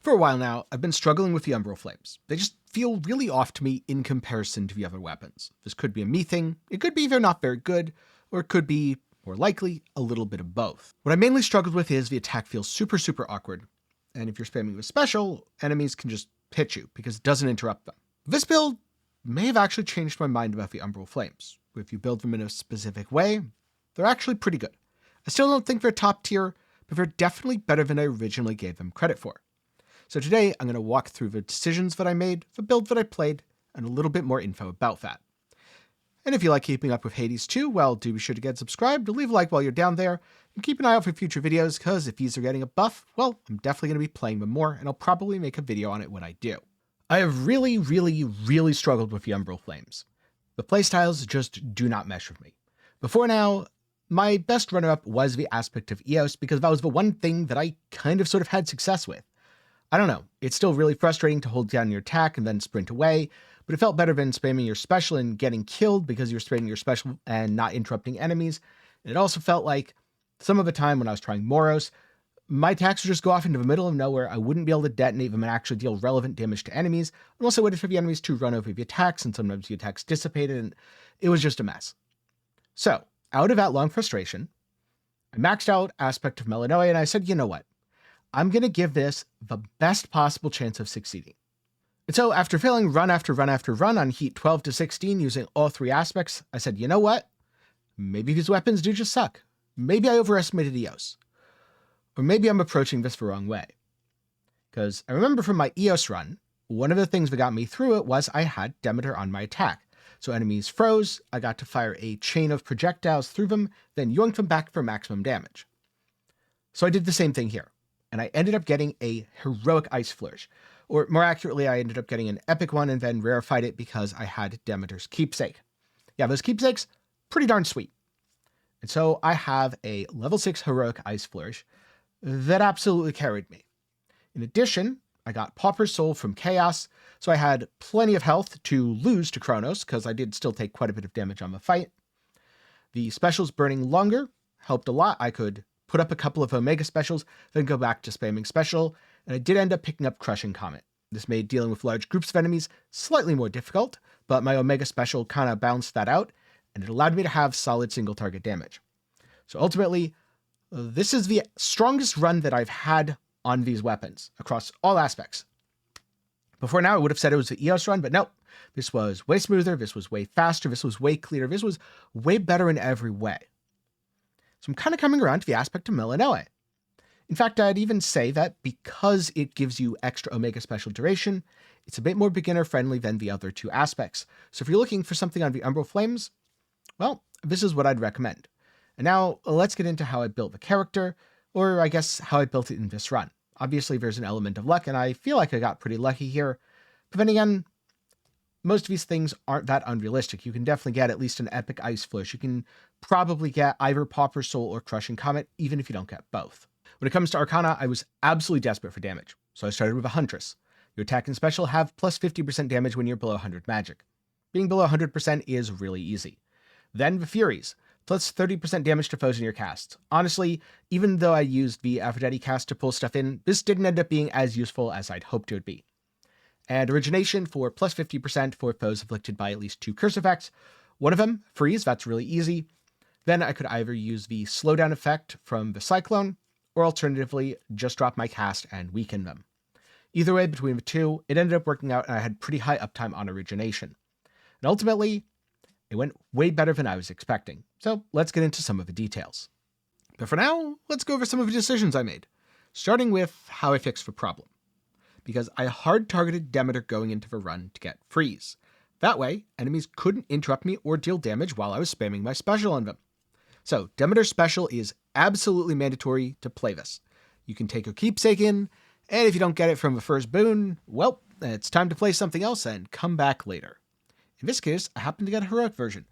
For a while now, I've been struggling with the Umbral Flames. They just feel really off to me in comparison to the other weapons. This could be a me thing, it could be they're not very good, or it could be, more likely, a little bit of both. What I mainly struggled with is the attack feels super awkward, and if you're spamming with special, enemies can just hit you because it doesn't interrupt them. This build may have actually changed my mind about the Umbral Flames. If you build them in a specific way, they're actually pretty good. I still don't think they're top tier, but they're definitely better than I originally gave them credit for. So today, I'm going to walk through the decisions that I made, the build that I played, and a little bit more info about that. And if you like keeping up with Hades 2, well, do be sure to get subscribed, leave a like while you're down there, and keep an eye out for future videos, because if these are getting a buff, well, I'm definitely going to be playing them more, and I'll probably make a video on it when I do. I have really struggled with the Umbral Flames. The playstyles just do not mesh with me. Before now, my best runner-up was the aspect of EOS, because that was the one thing that I kind of sort of had success with. I don't know, it's still really frustrating to hold down your attack and then sprint away, but it felt better than spamming your special and getting killed because you're spamming your special and not interrupting enemies. And it also felt like some of the time when I was trying Moros, my attacks would just go off into the middle of nowhere. I wouldn't be able to detonate them and actually deal relevant damage to enemies, unless I waited for the enemies to run over the attacks, and sometimes the attacks dissipated, and it was just a mess. So, out of that long frustration, I maxed out aspect of Melinoe, and I said, you know what? I'm going to give this the best possible chance of succeeding. And so after failing run after run on heat 12 to 16 using all three aspects, I said, you know what? Maybe these weapons do just suck. Maybe I overestimated EOS. Or maybe I'm approaching this the wrong way. Because I remember from my EOS run, one of the things that got me through it was I had Demeter on my attack. So enemies froze, I got to fire a chain of projectiles through them, then yoinked them back for maximum damage. So I did the same thing here. And I ended up getting a heroic ice flourish. Or more accurately, I ended up getting an epic one and then rarefied it because I had Demeter's keepsake. Yeah, those keepsakes, pretty darn sweet. And so I have a level 6 heroic ice flourish that absolutely carried me. In addition, I got Pauper's Soul from Chaos, so I had plenty of health to lose to Kronos, because I did still take quite a bit of damage on the fight. The specials burning longer helped a lot. I could put up a couple of Omega specials, then go back to spamming special, and I did end up picking up Crushing Comet. This made dealing with large groups of enemies slightly more difficult, but my Omega special kind of balanced that out, and it allowed me to have solid single target damage. So ultimately, this is the strongest run that I've had on these weapons, across all aspects. Before now, I would have said it was the EOS run, but nope. This was way smoother, this was way faster, this was way cleaner, this was way better in every way. So I'm kind of coming around to the aspect of Melinoe. In fact, I'd even say that because it gives you extra Omega special duration, it's a bit more beginner friendly than the other two aspects. So if you're looking for something on the Umbral Flames, well, this is what I'd recommend. And now let's get into how I built the character, or I guess how I built it in this run. Obviously there's an element of luck, and I feel like I got pretty lucky here. But then again, most of these things aren't that unrealistic. You can definitely get at least an epic ice flourish. You can probably get either Pauper's Soul or Crushing Comet, even if you don't get both. When it comes to Arcana, I was absolutely desperate for damage, so I started with a Huntress. Your attack and special have plus 50% damage when you're below 100 magic. Being below 100% is really easy. Then the Furies, plus 30% damage to foes in your casts. Honestly, even though I used the Aphrodite cast to pull stuff in, this didn't end up being as useful as I'd hoped it would be. And Origination for plus 50% for foes afflicted by at least 2 curse effects. One of them, Freeze, that's really easy. Then I could either use the slowdown effect from the Cyclone, or alternatively, just drop my cast and weaken them. Either way, between the two, it ended up working out and I had pretty high uptime on Origination. And ultimately, it went way better than I was expecting. So let's get into some of the details. But for now, let's go over some of the decisions I made, starting with how I fixed the problem. Because I hard-targeted Demeter going into the run to get Freeze. That way, enemies couldn't interrupt me or deal damage while I was spamming my special on them. So, Demeter's special is absolutely mandatory to play this. You can take your keepsake in, and if you don't get it from the first boon, well, it's time to play something else and come back later. In this case, I happened to get a heroic version.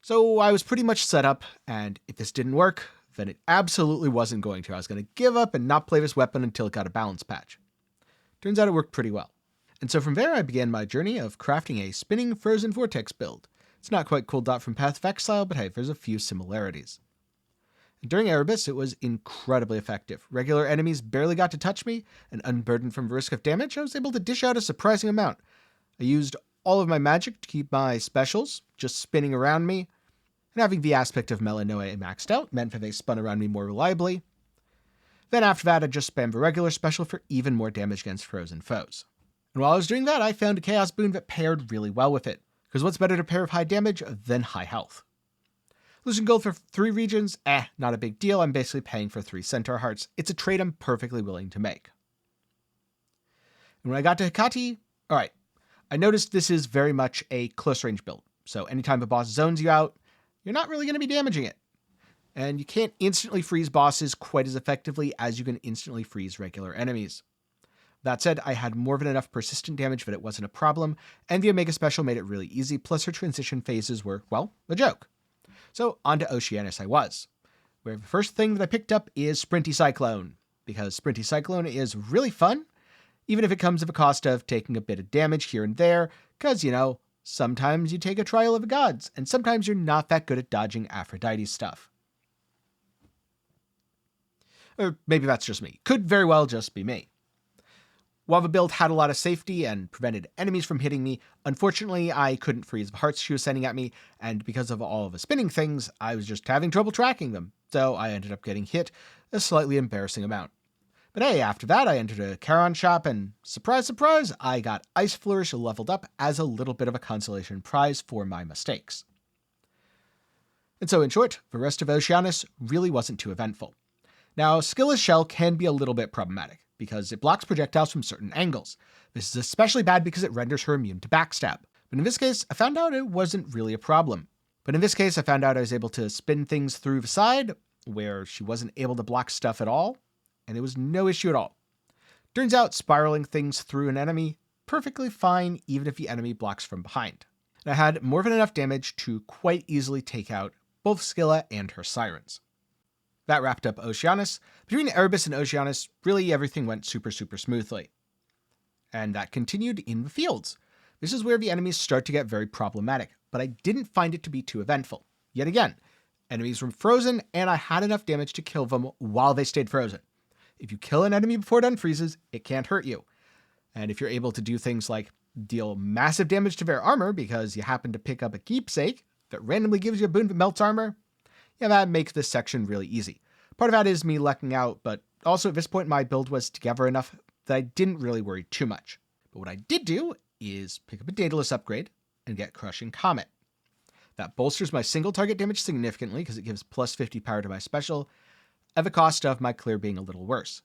So I was pretty much set up, and if this didn't work, then it absolutely wasn't going to. I was going to give up and not play this weapon until it got a balance patch. Turns out it worked pretty well. And so from there I began my journey of crafting a spinning frozen vortex build. It's not quite Cold Dot from Path of Exile, but hey, there's a few similarities. During Erebus, it was incredibly effective. Regular enemies barely got to touch me, and unburdened from the risk of damage, I was able to dish out a surprising amount. I used all of my magic to keep my specials just spinning around me, and having the aspect of Melinoe maxed out meant that they spun around me more reliably. Then after that, I just spammed the regular special for even more damage against frozen foes. And while I was doing that, I found a Chaos boon that paired really well with it, because what's better to pair with high damage than high health? Losing gold for 3 regions? Not a big deal. I'm basically paying for 3 Centaur Hearts. It's a trade I'm perfectly willing to make. And when I got to Hecate, alright, I noticed this is very much a close range build. So anytime a boss zones you out, you're not really going to be damaging it. And you can't instantly freeze bosses quite as effectively as you can instantly freeze regular enemies. That said, I had more than enough persistent damage that it wasn't a problem, and the Omega Special made it really easy, plus her transition phases were, well, a joke. So onto Oceanus I was, where the first thing that I picked up is Sprinty Cyclone, because Sprinty Cyclone is really fun, even if it comes at the cost of taking a bit of damage here and there, because, sometimes you take a trial of the gods, and sometimes you're not that good at dodging Aphrodite stuff. Or maybe that's just me. Could very well just be me. While the build had a lot of safety and prevented enemies from hitting me, unfortunately I couldn't freeze the hearts she was sending at me, and because of all of the spinning things, I was just having trouble tracking them, so I ended up getting hit a slightly embarrassing amount. But hey, after that I entered a Charon shop, and surprise surprise, I got Ice Flourish leveled up as a little bit of a consolation prize for my mistakes. And so in short, the rest of Oceanus really wasn't too eventful. Now, Skill's Shell can be a little bit problematic, because it blocks projectiles from certain angles. This is especially bad because it renders her immune to backstab. But in this case, I found out it wasn't really a problem. I was able to spin things through the side, where she wasn't able to block stuff at all, and it was no issue at all. Turns out spiraling things through an enemy, perfectly fine even if the enemy blocks from behind. And I had more than enough damage to quite easily take out both Scylla and her sirens. That wrapped up Oceanus. Between Erebus and Oceanus, really everything went super smoothly. And that continued in the fields. This is where the enemies start to get very problematic, but I didn't find it to be too eventful. Yet again, enemies were frozen, and I had enough damage to kill them while they stayed frozen. If you kill an enemy before it unfreezes, it can't hurt you. And if you're able to do things like deal massive damage to their armor because you happen to pick up a keepsake that randomly gives you a boon that melts armor, yeah, that makes this section really easy. Part of that is me lucking out, but also at this point my build was together enough that I didn't really worry too much. But what I did do is pick up a Daedalus upgrade and get Crushing Comet. That bolsters my single target damage significantly because it gives plus 50 power to my special, at the cost of my clear being a little worse.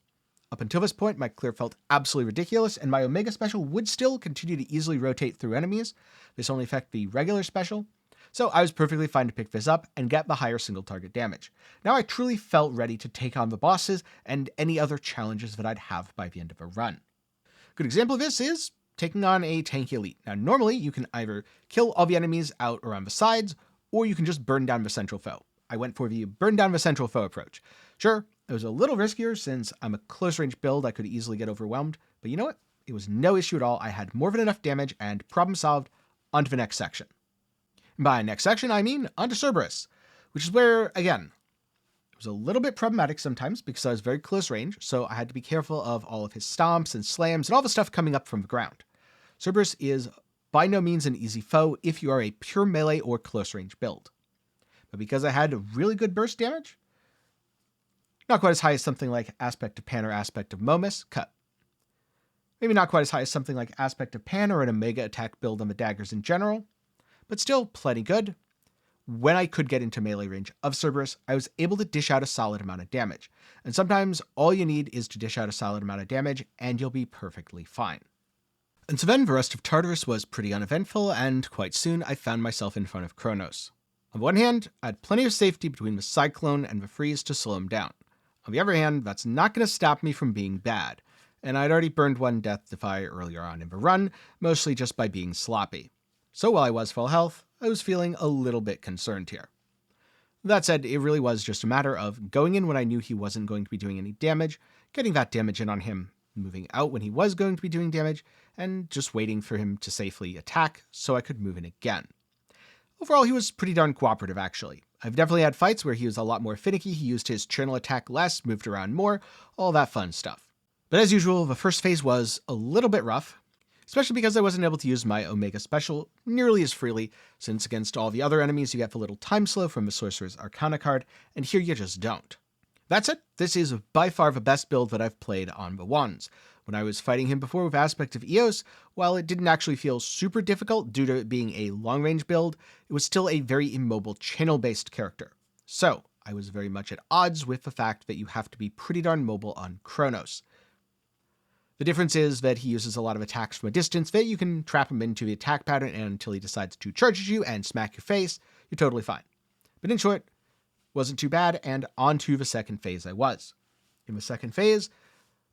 Up until this point, my clear felt absolutely ridiculous, and my Omega special would still continue to easily rotate through enemies. This only affects the regular special, so I was perfectly fine to pick this up and get the higher single target damage. Now I truly felt ready to take on the bosses and any other challenges that I'd have by the end of a run. A good example of this is taking on a Tenkiei elite. Now normally you can either kill all the enemies out around the sides, or you can just burn down the central foe. I went for the burn down the central foe approach. Sure, it was a little riskier since I'm a close range build, I could easily get overwhelmed, but you know what? It was no issue at all. I had more than enough damage, and problem solved. On to the next section. By next section, I mean onto Cerberus, which is where, again, it was a little bit problematic sometimes because I was very close range, so I had to be careful of all of his stomps and slams and all the stuff coming up from the ground. Cerberus is by no means an easy foe if you are a pure melee or close range build. But because I had really good burst damage, not quite as high as something like Aspect of Pan or Aspect of Momus, cut. Maybe not quite as high as something like Aspect of Pan or an Omega attack build on the daggers in general, but still plenty good. When I could get into melee range of Cerberus, I was able to dish out a solid amount of damage. And sometimes all you need is to dish out a solid amount of damage and you'll be perfectly fine. And so then the rest of Tartarus was pretty uneventful, and quite soon I found myself in front of Kronos. On the one hand, I had plenty of safety between the Cyclone and the Freeze to slow him down. On the other hand, that's not going to stop me from being bad, and I'd already burned one Death Defy earlier on in the run, mostly just by being sloppy. So while I was full health, I was feeling a little bit concerned here. That said, it really was just a matter of going in when I knew he wasn't going to be doing any damage, getting that damage in on him, moving out when he was going to be doing damage, and just waiting for him to safely attack so I could move in again. Overall, he was pretty darn cooperative, actually. I've definitely had fights where he was a lot more finicky, he used his channel attack less, moved around more, all that fun stuff. But as usual, the first phase was a little bit rough, especially because I wasn't able to use my Omega Special nearly as freely, since against all the other enemies you get the little time slow from the Sorcerer's Arcana card, and here you just don't. That said, this is by far the best build that I've played on the wands. When I was fighting him before with Aspect of Eos, while it didn't actually feel super difficult due to it being a long-range build, it was still a very immobile channel-based character. So, I was very much at odds with the fact that you have to be pretty darn mobile on Chronos. The difference is that he uses a lot of attacks from a distance that you can trap him into the attack pattern, and until he decides to charge at you and smack your face, you're totally fine. But in short, wasn't too bad, and on to the second phase I was. In the second phase,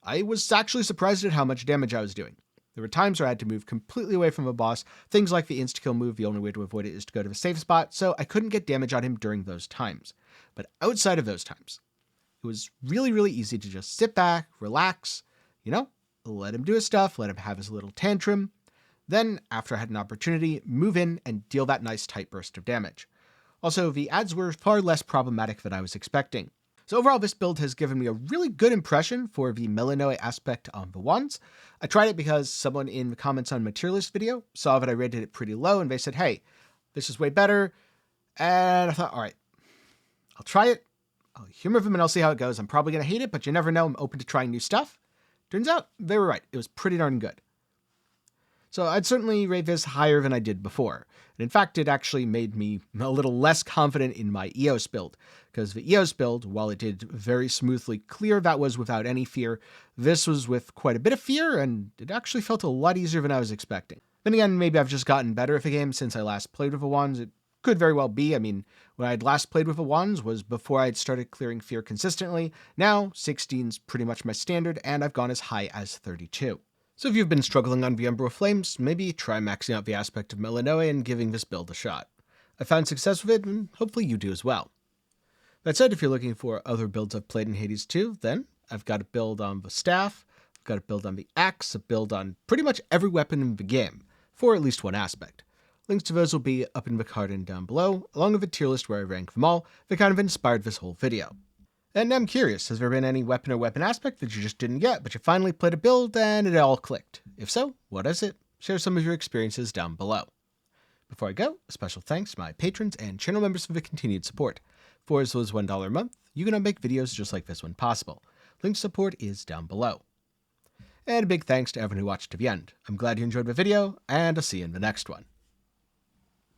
I was actually surprised at how much damage I was doing. There were times where I had to move completely away from a boss, things like the insta-kill move, the only way to avoid it is to go to the safe spot, so I couldn't get damage on him during those times. But outside of those times, it was really, really easy to just sit back, relax, let him do his stuff, let him have his little tantrum. Then, after I had an opportunity, move in and deal that nice tight burst of damage. Also, the ads were far less problematic than I was expecting. So overall, this build has given me a really good impression for the Melinoe aspect on the wands. I tried it because someone in the comments on my tier list video saw that I rated it pretty low, and they said, hey, this is way better. And I thought, all right, I'll try it. I'll humor them and I'll see how it goes. I'm probably going to hate it, but you never know. I'm open to trying new stuff. Turns out they were right. It was pretty darn good. So I'd certainly rate this higher than I did before. And in fact, it actually made me a little less confident in my Eos build, because the Eos build, while it did very smoothly clear, that was without any fear. This was with quite a bit of fear, and it actually felt a lot easier than I was expecting. Then again, maybe I've just gotten better at the game since I last played with the wands. It could very well be. I mean, when I'd last played with the wands was before I'd started clearing fear consistently. Now, 16's pretty much my standard, and I've gone as high as 32. So if you've been struggling on the Umbral Flames, maybe try maxing out the aspect of Melinoe and giving this build a shot. I found success with it, and hopefully you do as well. That said, if you're looking for other builds I've played in Hades 2, then I've got a build on the staff, I've got a build on the axe, a build on pretty much every weapon in the game, for at least one aspect. Links to those will be up in the card and down below, along with a tier list where I rank them all that kind of inspired this whole video. And I'm curious, has there been any weapon or weapon aspect that you just didn't get, but you finally played a build and it all clicked? If so, what is it? Share some of your experiences down below. Before I go, a special thanks to my patrons and channel members for the continued support. For as low as $1 a month, you can make videos just like this one possible. Link to support is down below. And a big thanks to everyone who watched to the end. I'm glad you enjoyed the video, and I'll see you in the next one.